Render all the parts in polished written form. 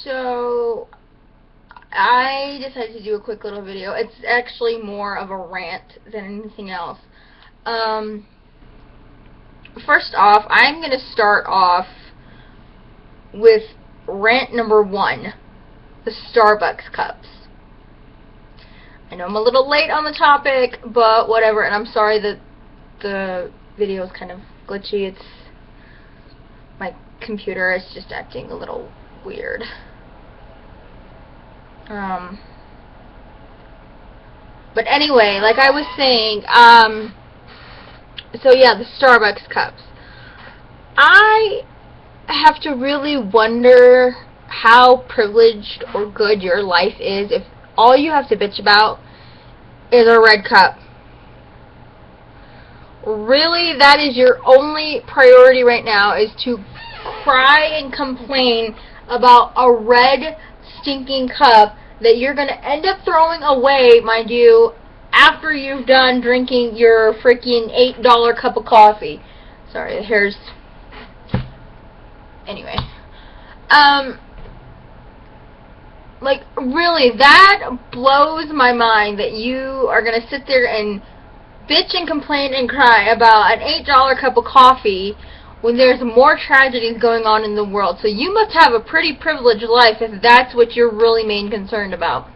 So, I decided to do a quick little video. It's actually more of a rant than anything else. Um, First off, I'm going to start off with rant number 1, the Starbucks cups. I know I'm a little late on the topic, but whatever, and I'm sorry that the video is kind of glitchy. My computer is just acting a little weird. But anyway, like I was saying, so yeah, the Starbucks cups. I have to really wonder how privileged or good your life is if all you have to bitch about is a red cup. Really, that is your only priority right now, is to cry and complain about a red stinking cup that you're going to end up throwing away, mind you, after you've done drinking your freaking $8 cup of coffee. Sorry, the hair's... Anyway. Like, really, that blows my mind that you are going to sit there and bitch and complain and cry about an $8 cup of coffee when there's more tragedies going on in the world. So you must have a pretty privileged life if that's what you're really main concerned about.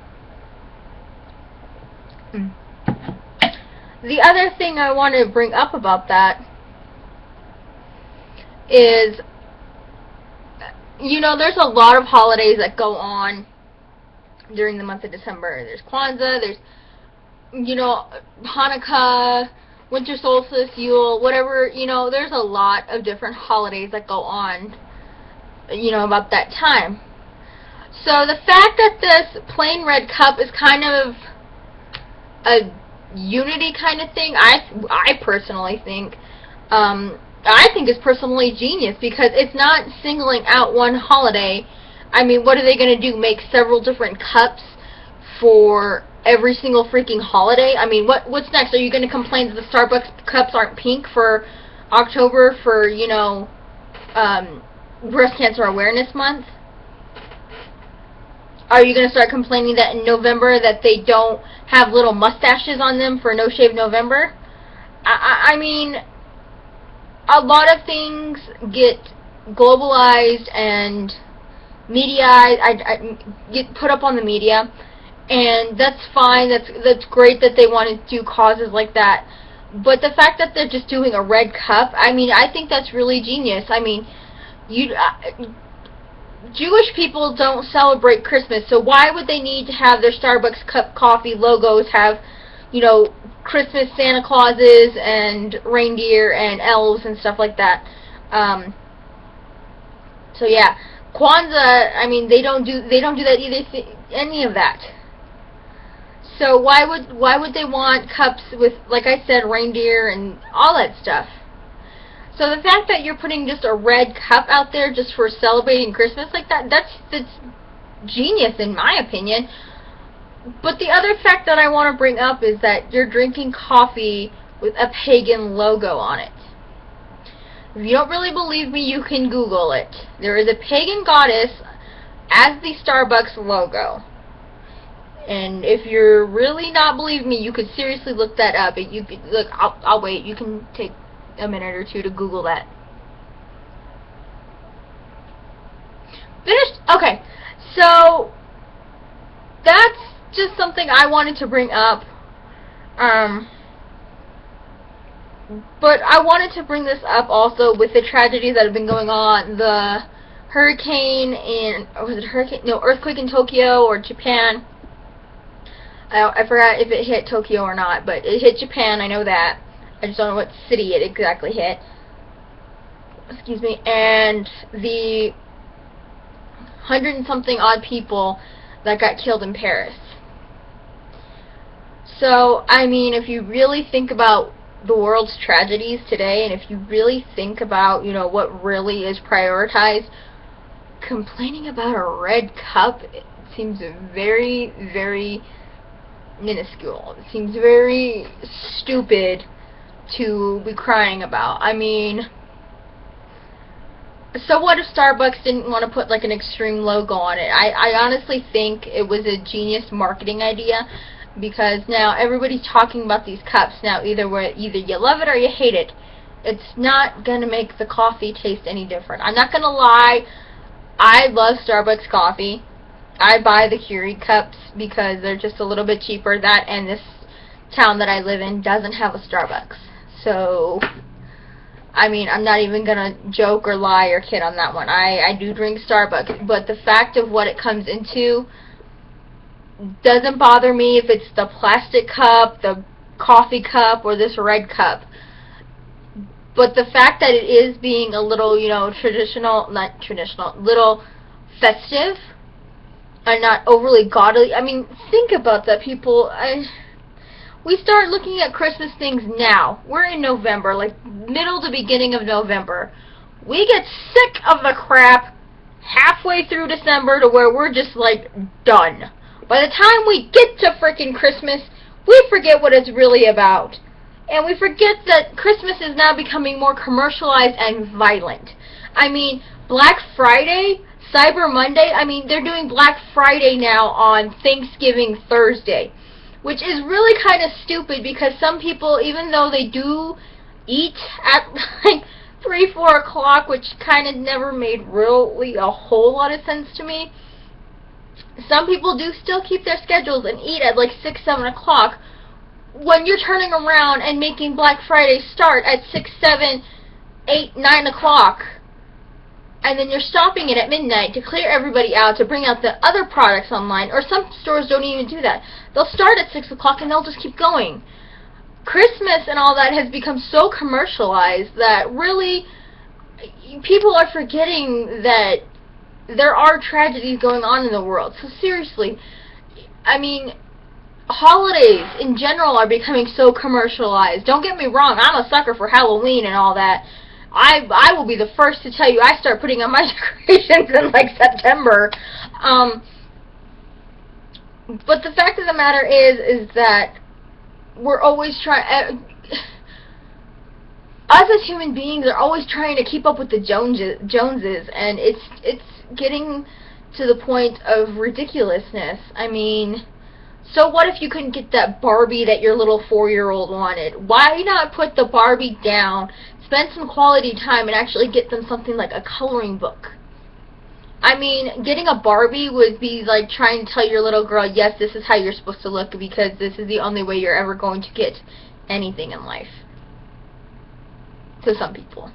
The other thing I want to bring up about that is, you know, there's a lot of holidays that go on during the month of December. There's Kwanzaa, there's, you know, Hanukkah, winter solstice, Yule, whatever, you know, there's a lot of different holidays that go on, you know, about that time. So the fact that this plain red cup is kind of a unity kind of thing, I personally think, I think is personally genius, because it's not singling out one holiday. I mean, what are they going to do, make several different cups for every single freaking holiday? I mean, what's next? Are you going to complain that the Starbucks cups aren't pink for October for, you know, Breast Cancer Awareness Month? Are you going to start complaining that in November that they don't have little mustaches on them for No Shave November? I mean, a lot of things get globalized and get put up on the media, and that's fine. That's great that they want to do causes like that. But the fact that they're just doing a red cup, I mean, I think that's really genius. I mean, Jewish people don't celebrate Christmas, so why would they need to have their Starbucks cup coffee logos have, you know, Christmas Santa Clauses and reindeer and elves and stuff like that? So yeah, Kwanzaa, I mean, they don't do that either, any of that. So why would they want cups with, like I said, reindeer and all that stuff? So the fact that you're putting just a red cup out there just for celebrating Christmas like that, that's genius in my opinion. But the other fact that I want to bring up is that you're drinking coffee with a pagan logo on it. If you don't really believe me, you can Google it. There is a pagan goddess as the Starbucks logo. And if you're really not believing me, you could seriously look that up. You could look. I'll wait. You can take a minute or two to Google that. Finished? Okay. So that's just something I wanted to bring up. But I wanted to bring this up also with the tragedies that have been going on. The hurricane in, was it hurricane? No, earthquake in Tokyo or Japan. I forgot if it hit Tokyo or not, but it hit Japan, I know that. I just don't know what city it exactly hit. Excuse me. And the 100 and something odd people that got killed in Paris. So, I mean, if you really think about the world's tragedies today, and if you really think about, you know, what really is prioritized, complaining about a red cup, it seems very, very minuscule. It seems very stupid to be crying about. I mean, So what if Starbucks didn't want to put like an extreme logo on it? I honestly think it was a genius marketing idea, because now everybody's talking about these cups now. Either you love it or you hate it. It's not gonna make the coffee taste any different. I'm not gonna lie, I love Starbucks coffee. I buy the Keurig cups because they're just a little bit cheaper. That, and this town that I live in doesn't have a Starbucks. So, I mean, I'm not even gonna joke or lie or kid on that one. I do drink Starbucks, but the fact of what it comes into doesn't bother me if it's the plastic cup, the coffee cup, or this red cup. But the fact that it is being a little, little festive and not overly godly. I mean, think about that, people. We start looking at Christmas things now. We're in November, like middle to beginning of November. We get sick of the crap halfway through December to where we're just like done. By the time we get to frickin' Christmas, we forget what it's really about. And we forget that Christmas is now becoming more commercialized and violent. I mean, Black Friday, Cyber Monday, I mean, they're doing Black Friday now on Thanksgiving Thursday, which is really kind of stupid, because some people, even though they do eat at like 3, 4 o'clock, which kind of never made really a whole lot of sense to me, some people do still keep their schedules and eat at like 6, 7 o'clock, when you're turning around and making Black Friday start at 6, 7, 8, 9 o'clock, and then you're stopping it at midnight to clear everybody out, to bring out the other products online. Or some stores don't even do that. They'll start at 6 o'clock and they'll just keep going. Christmas and all that has become so commercialized that really people are forgetting that there are tragedies going on in the world. So seriously, I mean, holidays in general are becoming so commercialized. Don't get me wrong, I'm a sucker for Halloween and all that. I will be the first to tell you I start putting on my decorations in like September. But the fact of the matter is that we're always trying, us as human beings are always trying to keep up with the Joneses, and it's getting to the point of ridiculousness. I mean, so what if you couldn't get that Barbie that your little 4-year-old wanted? Why not put the Barbie down, spend some quality time, and actually get them something like a coloring book? I mean, getting a Barbie would be like trying to tell your little girl, yes, this is how you're supposed to look, because this is the only way you're ever going to get anything in life. To some people.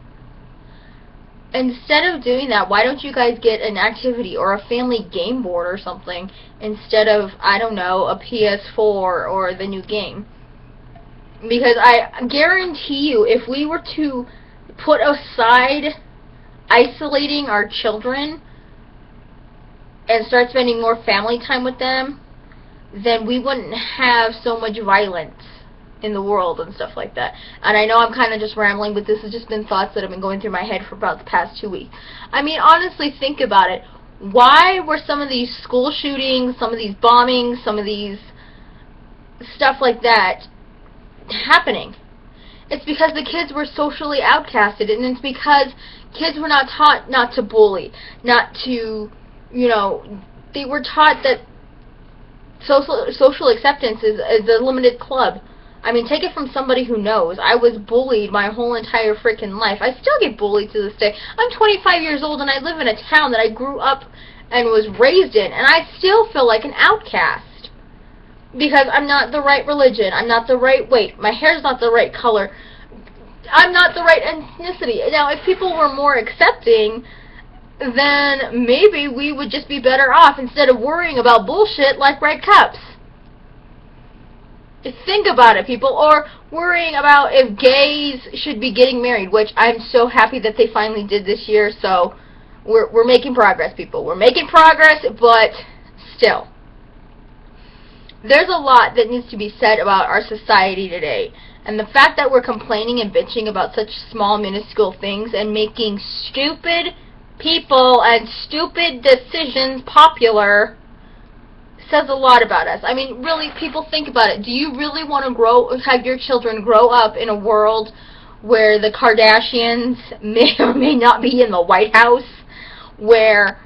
Instead of doing that, why don't you guys get an activity or a family game board or something, instead of, I don't know, a PS4 or the new game? Because I guarantee you, if we were to put aside isolating our children and start spending more family time with them, then we wouldn't have so much violence in the world and stuff like that. And I know I'm kind of just rambling, but this has just been thoughts that have been going through my head for about the past 2 weeks. I mean, honestly, think about it. Why were some of these school shootings, some of these bombings, some of these stuff like that happening? It's because the kids were socially outcasted, and it's because kids were not taught not to bully, not to, they were taught that social acceptance is a limited club. I mean, take it from somebody who knows. I was bullied my whole entire freaking life. I still get bullied to this day. I'm 25 years old and I live in a town that I grew up and was raised in, and I still feel like an outcast. Because I'm not the right religion, I'm not the right weight, my hair's not the right color, I'm not the right ethnicity. Now, if people were more accepting, then maybe we would just be better off instead of worrying about bullshit like red cups. Think about it, people. Or worrying about if gays should be getting married, which I'm so happy that they finally did this year. So we're making progress, people. We're making progress, but still, there's a lot that needs to be said about our society today. And the fact that we're complaining and bitching about such small, minuscule things and making stupid people and stupid decisions popular says a lot about us. I mean, really, people, think about it. Do you really want to have your children grow up in a world where the Kardashians may or may not be in the White House, where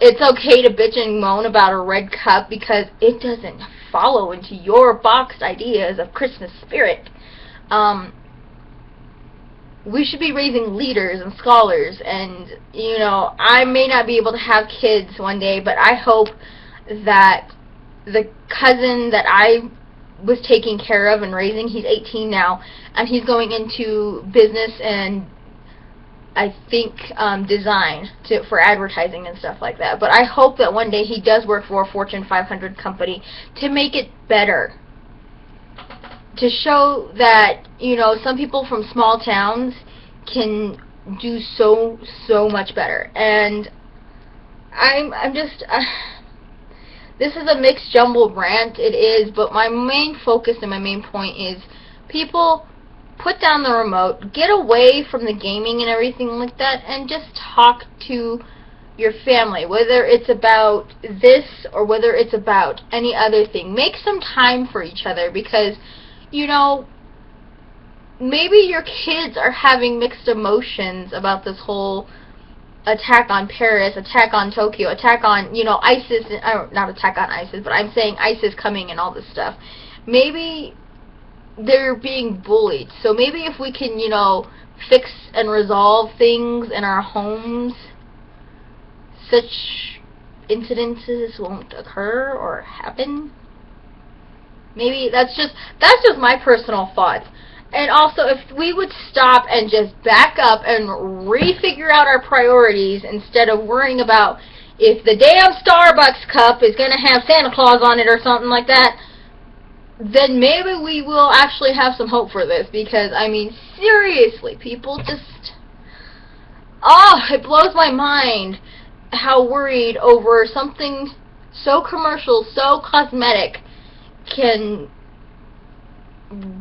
it's okay to bitch and moan about a red cup because it doesn't follow into your boxed ideas of Christmas spirit. We should be raising leaders and scholars, and, you know, I may not be able to have kids one day, but I hope that the cousin that I was taking care of and raising, he's 18 now, and he's going into business and I think design for advertising and stuff like that. But I hope that one day he does work for a Fortune 500 company to make it better. To show that, you know, some people from small towns can do so much better. And I'm just this is a mixed jumbled rant, it is, but my main focus and my main point is people put down the remote, get away from the gaming and everything like that, and just talk to your family, whether it's about this or whether it's about any other thing. Make some time for each other, because, you know, maybe your kids are having mixed emotions about this whole attack on Paris, attack on Tokyo, attack on, you know, ISIS, not attack on ISIS, but I'm saying ISIS coming and all this stuff. Maybe they're being bullied. So maybe if we can, you know, fix and resolve things in our homes, such incidences won't occur or happen. Maybe that's just my personal thoughts. And also, if we would stop and just back up and refigure out our priorities instead of worrying about if the damn Starbucks cup is going to have Santa Claus on it or something like that, then maybe we will actually have some hope for this. Because, I mean, seriously, people just, it blows my mind how worried over something so commercial, so cosmetic can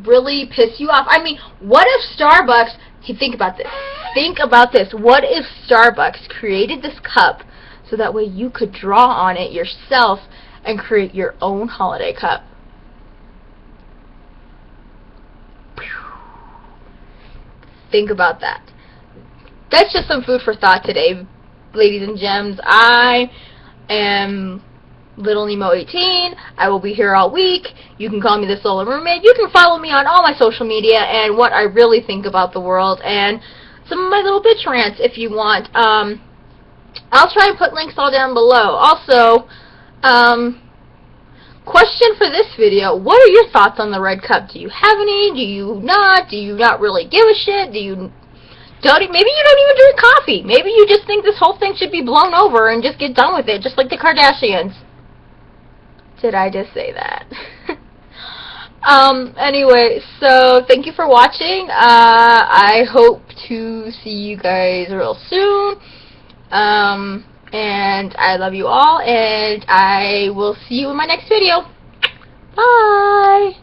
really piss you off. I mean, what if Starbucks, think about this, what if Starbucks created this cup so that way you could draw on it yourself and create your own holiday cup? Think about that. That's just some food for thought today, ladies and gems. I am Little Nemo 18. I will be here all week. You can call me the Solar Mermaid. You can follow me on all my social media and what I really think about the world and some of my little bitch rants if you want. I'll try and put links all down below. Also, question for this video: what are your thoughts on the red cup? Do you have any? Do you not? Do you not really give a shit? Maybe you don't even drink coffee. Maybe you just think this whole thing should be blown over and just get done with it, just like the Kardashians. Did I just say that? Anyway, so thank you for watching. I hope to see you guys real soon. And I love you all, and I will see you in my next video. Bye!